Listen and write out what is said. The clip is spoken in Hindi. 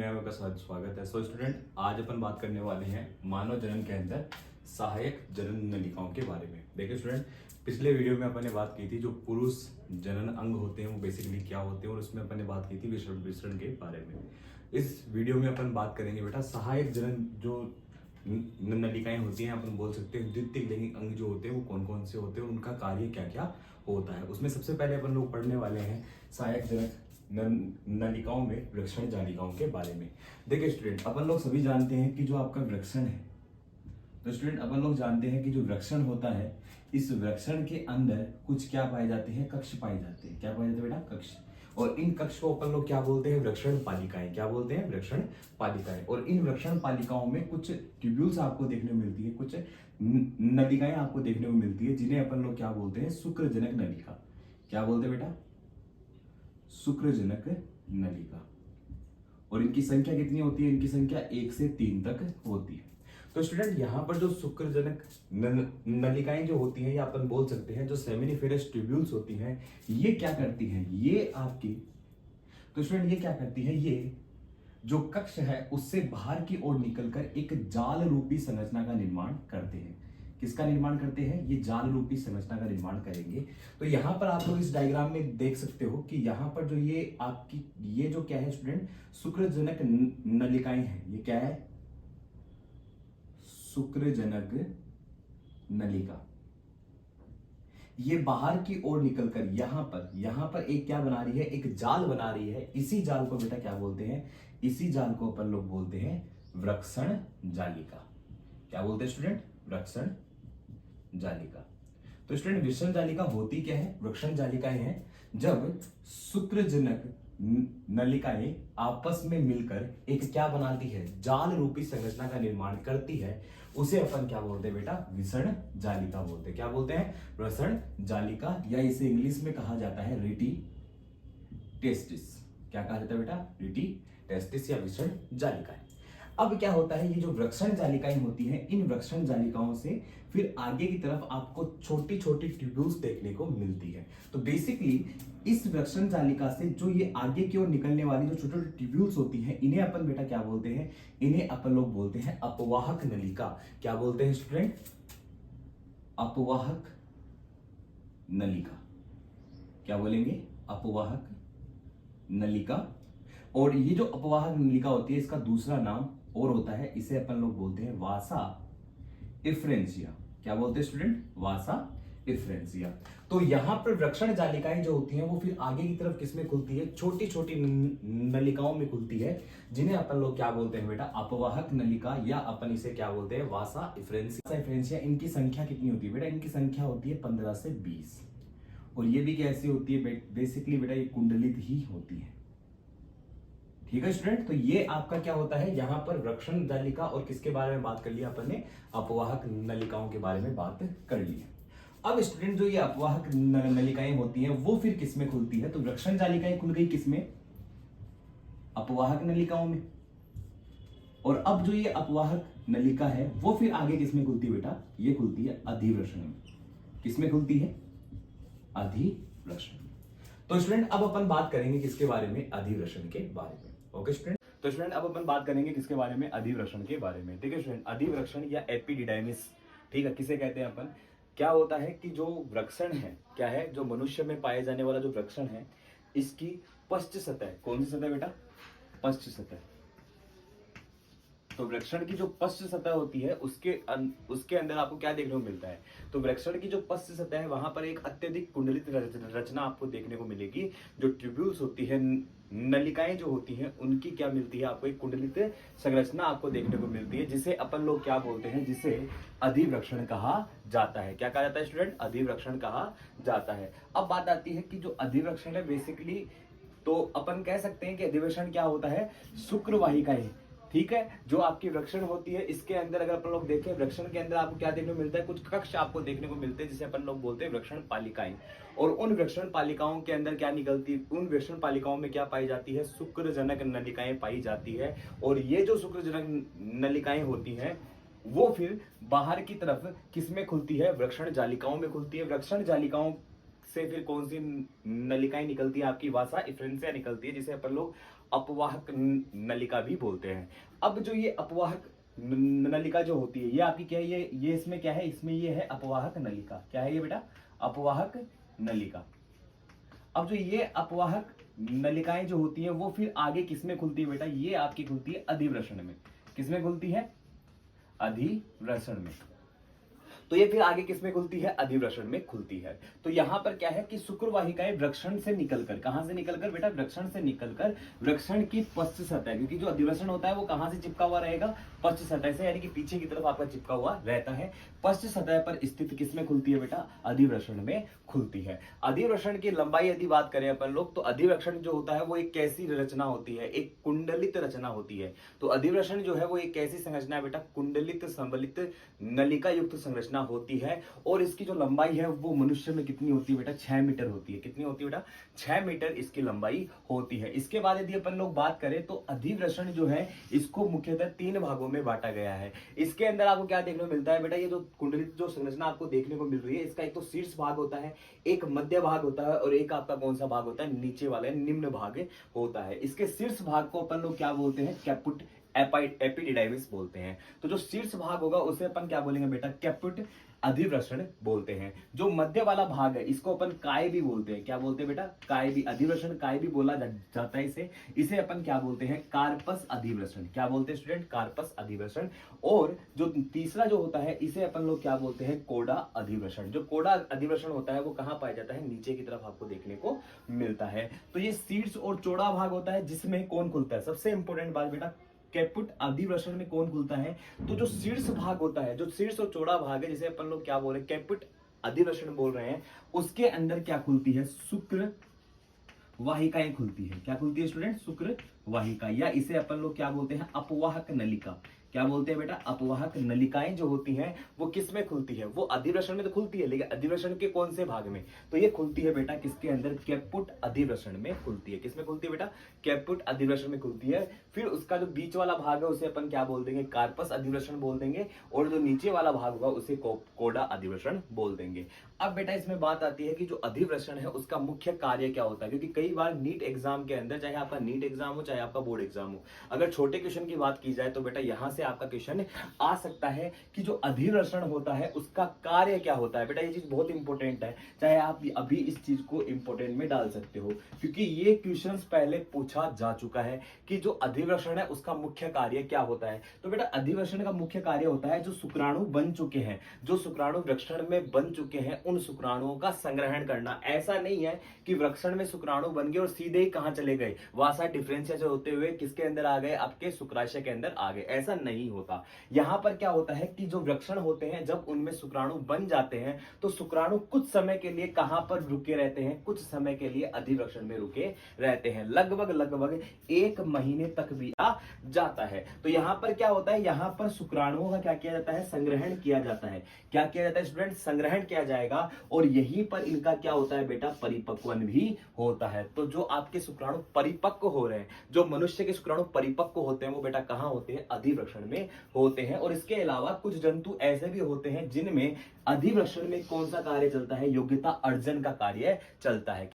नए का स्वागत है। स्टूडेंट, आज अपन बात करने वाले हैं मानव जनन के अंदर सहायक जनन नलिकाओं के बारे में। देखिए स्टूडेंट, पिछले वीडियो में अपन ने बात की थी जो पुरुष जनन अंग होते हैं वो बेसिकली क्या होते हैं, और उसमें अपन ने बात की थी विसरण के बारे में। इस वीडियो में अपन बात करेंगे बेटा सहायक जनन जो नलिकाएं होती हैं, अपन बोल सकते हैं द्वितीयक लैंगिक अंग जो होते हैं वो कौन कौन से होते हैं, उनका कार्य क्या क्या होता है। उसमें सबसे पहले अपन लोग पढ़ने वाले हैं सहायक जनक नलिकाओं में वृक्षण जालिकाओं के बारे में। देखिए स्टूडेंट, अपन लोग सभी जानते हैं कि जो आपका वृक्षण है, तो स्टूडेंट अपन लोग जानते हैं कि जो वृक्षण होता है, इस वृक्षण के अंदर कुछ क्या पाए जाते हैं, कक्ष पाए जाते हैं। क्या पाए जाते हैं बेटा? कक्ष। और इन कक्ष को अपन लोग क्या बोलते हैं? वृक्षण पालिकाएं। क्या बोलते हैं? वृक्षण पालिकाएं। और इन वृक्षण पालिकाओं में कुछ ट्यूब्यूल्स आपको देखने को मिलती है, कुछ नलिकाएं आपको देखने को मिलती है, जिन्हें अपन लोग क्या बोलते हैं? शुक्रजनक नलिका। क्या बोलते हैं बेटा? शुक्रजनक नलिका। और इनकी संख्या कितनी होती है? इनकी संख्या 1 से 3 तक होती है। तो स्टूडेंट, यहाँ पर जो शुक्रजनक नलिकाएं जो होती हैं, या अपन बोल सकते हैं जो सेमिनिफेरस ट्यूब्यूल्स होती हैं, ये क्या करती हैं? ये आपकी, तो स्टूडेंट ये क्या करती है? ये जो कक्ष है उससे बाहर की ओर निकलकर एक जाल रूपी संरचना का निर्माण करते हैं। किसका निर्माण करते हैं? ये जाल रूपी संरचना का निर्माण करेंगे। तो यहाँ पर आप लोग इस डायग्राम में देख सकते हो कि यहाँ पर जो ये आपकी ये जो क्या है स्टूडेंट, शुक्रजनक नलिकाएं हैं। ये क्या है? शुक्रजनक नलिका। ये बाहर की ओर निकलकर यहां पर एक क्या बना रही है? एक जाल बना रही है। इसी जाल को बेटा क्या बोलते हैं? इसी जाल को अपन लोग बोलते हैं वृक्षण जालिका। क्या बोलते हैं स्टूडेंट? वृक्षण जालिका। तो स्टूडेंट, वृक्षण जालिका होती क्या है? वृक्षण जालिकाएं हैं जब शुक्रजनक नलिकाएं आपस में मिलकर एक क्या बनाती है? जाल रूपी संरचना का निर्माण करती है। उसे अपन क्या बोलते हैं बेटा? विसरण जालिका बोलते हैं। क्या बोलते हैं? विसरण जालिका, या इसे इंग्लिश में कहा जाता है रिटी टेस्टिस। क्या कहा जाता है बेटा? रिटी टेस्टिस या विसरण जालिका। अब क्या होता है? ये जो वृक्षण जालिकाएं होती हैं, इन वृक्षण जालिकाओं से फिर आगे की तरफ आपको छोटी छोटी ट्यूब्यूल्स देखने को मिलती है। तो बेसिकली इस वृक्षण जालिका से जो ये आगे की ओर निकलने वाली जो छोटी छोटी ट्यूब्यूल्स होती हैं, इन्हें अपन बेटा क्या बोलते हैं? इन्हें अपन लोग बोलते हैं अपवाहक नलिका। क्या बोलते हैं स्टूडेंट? अपवाहक नलिका। क्या बोलेंगे? अपवाहक नलिका। और ये जो अपवाहक नलिका होती है, इसका दूसरा नाम और होता है, इसे अपन लोग बोलते हैं वासा इफ्रेंसिया। क्या बोलते हैं स्टूडेंट? वासा इफ्रेंसिया। तो यहां पर वृक्षण जालिकाएं जो होती हैं वो फिर आगे की तरफ किसमें खुलती है? छोटी छोटी नलिकाओं में खुलती है, जिन्हें अपन लोग क्या बोलते हैं बेटा? अपवाहक नलिका, या अपन इसे क्या बोलते हैं? वासा इफ्रेंसिया। इनकी संख्या कितनी होती है बेटा? इनकी संख्या होती है 15 से 20। और ये भी कैसी होती है? बेसिकली बेटा ये कुंडलित ही होती है। ठीक है स्टूडेंट, तो ये आपका क्या होता है? यहां पर वृक्षण जालिका और किसके बारे में बात कर लिया अपन ने? अपवाहक नलिकाओं के बारे में बात कर ली है। अब स्टूडेंट, जो ये अपवाहक नलिकाएं होती हैं वो फिर किसमें खुलती है? तो वृक्षण जालिकाएं खुल गई किसमें? अपवाहक नलिकाओं में। और अब जो ये अपवाहक नलिका है वो फिर आगे किसमें खुलती है बेटा? ये खुलती है अधिवृषण में। किसमें खुलती है? अधिवृषण। तो स्टूडेंट, अब अपन बात करेंगे किसके बारे में? अधिवृषण के बारे में। ओके स्टूडेंट, तो स्टूडेंट अब अपन बात करेंगे किसके बारे में? अधिवृषण के बारे में। ठीक है स्टूडेंट, अधिवृषण या एपिडिडाइमिस, ठीक है, किसे कहते हैं अपन? क्या होता है कि जो वृक्षण है, क्या है? जो मनुष्य में पाए जाने वाला जो वृक्षण है, इसकी पश्च सतह, कौन सी सतह बेटा? पश्च सतह। तो वृक्षण की जो पश्च सतह होती है उसके अंदर आपको क्या देखने को मिलता है? तो वृक्षण की जो पश्च सतह है वहां पर एक अत्यधिक कुंडलित रचना आपको देखने को मिलेगी। जो ट्यूब्यूल्स होती है, नलिकाएं जो होती हैं, उनकी क्या मिलती है आपको? एक कुंडलित संरचना आपको देखने को मिलती है, जिसे अपन लोग क्या बोलते हैं? जिसे अधिवृषण कहा जाता है। क्या कहा जाता है स्टूडेंट? अधिवृषण कहा जाता है। अब बात आती है कि जो अधिवृषण है बेसिकली, तो अपन कह सकते हैं कि अधिवृषण क्या होता है? शुक्रवाहिकाएं। ठीक है, जो आपकी वृक्षण होती है, इसके अंदर अगर अपन लोग देखें, वृक्षण के अंदर आपको क्या देखने को मिलता है? कुछ कक्ष आपको देखने को मिलते हैं, जिसे अपन लोग बोलते हैं वृक्षण पालिकाएं। और उन वृक्षण पालिकाओं के अंदर क्या निकलती? उन वृक्षण पालिकाओं में क्या पाई जाती है? शुक्रजनक नलिकाएं पाई जाती है। और ये जो शुक्रजनक नलिकाएं होती हैं वो फिर बाहर की तरफ किसमें खुलती है? वृक्षण जालिकाओं में खुलती है। वृक्षण जालिकाओं से फिर कौन सी नलिकाएं निकलती है? आपकी वासा इफ्रेंसिया निकलती है, जिसे अपन लोग अपवाहक नलिका भी बोलते हैं। अब जो ये अपवाहक नलिका जो होती है, ये आपकी क्या है, ये इसमें क्या है, इसमें ये है अपवाहक नलिका। क्या है ये बेटा? अपवाहक नलिका। अब जो ये अपवाहक नलिकाएं जो होती हैं वो फिर आगे किसमें खुलती है बेटा? ये आपकी खुलती है अधिवृषण में। किसमें खुलती है? अधिवृषण में। तो ये फिर आगे किसमें खुलती है? अधिवृषण में खुलती है। तो यहां पर क्या है कि शुक्रवाहिकाएं वृक्षण से निकलकर, कहां से निकलकर बेटा? वृक्षण से निकलकर वृक्षण की पश्च सतह, क्योंकि जो अधिवृषण होता है वो कहां से चिपका हुआ रहेगा? पश्च सतह से, यानी कि पीछे की तरफ आपका चिपका हुआ रहता है। पश्च सतह पर स्थित किसमें खुलती है बेटा? अधिवृषण में खुलती है। अधिवृषण की लंबाई यदि बात करें अपन लोग, तो अधिवृषण जो होता है वो एक कैसी रचना होती है? एक कुंडलित रचना होती है। तो अधिवृषण जो है वो एक कैसी संरचना है बेटा? कुंडलित संबलित नलिका युक्त संरचना होती है। और इसकी जो लंबाई है वो मनुष्य में कितनी होती है बेटा? 6 मीटर होती है। कितनी होती है बेटा? 6 मीटर इसकी लंबाई होती है। इसके बाद यदि अपन लोग बात करें तो अधिवृषण जो है इसको मुख्यतः 3 भागों में बांटा गया है। इसके अंदर आपको क्या देखने को मिलता है बेटा? ये जो कुंडलित जो संरचना आपको देखने को मिल रही है, इसका एक तो शीर्ष भाग होता है, एक मध्य भाग होता है, और एक आपका कौन सा भाग होता है? नीचे वाला निम्न भाग होता है। इसके शीर्ष भाग को अपन लोग क्या बोलते हैं? कैपुट एपिडिडाइमिस बोलते हैं। तो जो शीर्ष भाग होगा उसे अपन क्या बोलेंगे बेटा? कैपुट अधिवृषण बोलते हैं। जो मध्य वाला भाग है इसको अपन काय भी बोलते हैं। क्या बोलते हैं बेटा? काय भी। अधिवृषण काय भी बोला जाता है इसे अपन क्या बोलते हैं? कार्पस अधिवृषण। क्या बोलते हैं स्टूडेंट? कार्पस अधिवृषण। और जो तीसरा जो होता है इसे अपन लोग क्या बोलते हैं? कोड़ा अधिवृषण। जो कोड़ा अधिवृषण होता है वो कहां पाया जाता है? नीचे की तरफ आपको देखने को मिलता है। तो ये शीर्ष और चौड़ा भाग होता है जिसमें कौन खुलता है? सबसे इंपॉर्टेंट बात बेटा, कैपुट अधिवृषण में कौन खुलता है? तो जो शीर्ष भाग होता है, जो शीर्ष और चौड़ा भाग है, जिसे अपन लोग क्या बोल रहे हैं? कैपुट अधिवृषण बोल रहे हैं, उसके अंदर क्या खुलती है? शुक्र वाहिकाएं खुलती है। क्या खुलती है स्टूडेंट? शुक्र वाहिका, या इसे अपन लोग क्या बोलते हैं? अपवाहक नलिका। क्या बोलते हैं बेटा? अपवाहक नलिकाएं जो होती हैं वो किस में खुलती है? वो अधिवृषण में तो खुलती है, लेकिन अधिवृषण के कौन से भाग में? तो ये खुलती है बेटा किसके अंदर? कैपुट अधिवृषण में खुलती है। किसमें खुलती है बेटा? कैपुट अधिवृषण में खुलती है। फिर उसका जो बीच वाला भाग है उसे अपन क्या बोल देंगे? कार्पस अधिवृषण बोल देंगे, और जो नीचे वाला भाग होगा उसे कोड़ा अधिवृषण बोल देंगे। अब बेटा इसमें बात आती है कि जो अधिवृषण है उसका मुख्य कार्य क्या होता है, क्योंकि कई बार नीट एग्जाम के अंदर, चाहे आपका नीट एग्जाम हो चाहे आपका बोर्ड एग्जाम हो, अगर छोटे क्वेश्चन की बात की जाए तो बेटा यहां से आपका क्वेश्चन आ सकता है कि जो अधिवृषण होता है उसका कार्य क्या होता है। बेटा ये चीज बहुत इंपॉर्टेंट है, चाहे आप अभी इस चीज को इंपॉर्टेंट में डाल सकते हो, क्योंकि ये क्वेश्चन पहले पूछा जा चुका है कि जो अधिवृषण है उसका मुख्य कार्य क्या होता है। तो बेटा अधिवृषण का मुख्य कार्य होता है जो शुक्राणु बन चुके हैं, जो शुक्राणु वृक्षण में बन चुके हैं, उन शुक्राणुओं का संग्रहण करना। ऐसा नहीं है कि वृक्षण में शुक्राणु बन गए और सीधे ही कहां चले गए, वासा डिफरेंशिएशन होते हुए किसके अंदर आ गए? आपके शुक्राशय के अंदर आ गए। ऐसा नहीं होता। यहां पर क्या होता है कि जो वृक्षण होते हैं जब उनमें शुक्राणु बन जाते हैं तो शुक्राणु कुछ समय के लिए कहां पर रुके रहते हैं? कुछ समय के लिए अधिवृषण में रुके रहते हैं, लगभग 1 महीने तक भी आ जाता है। तो यहां पर क्या होता है? यहां पर शुक्राणुओं का क्या किया जाता है? संग्रहण किया जाता है। क्या किया जाता है स्टूडेंट? संग्रहण किया जाएगा, और यहीं पर इनका क्या होता है बेटा? परिपक्वन भी होता है। तो जो आपके शुक्राणु परिपक्व हो रहे हैं, जो मनुष्य के शुक्राणु परिपक्व होते हैं, वो बेटा कहां होते हैं? अधिवृषण में होते हैं। और इसके अलावा कुछ जंतु ऐसे भी होते हैं जिनमें अधिवृषण में कौन सा कार्य चलता है? योग्यता अर्जन का कार्य चलता है।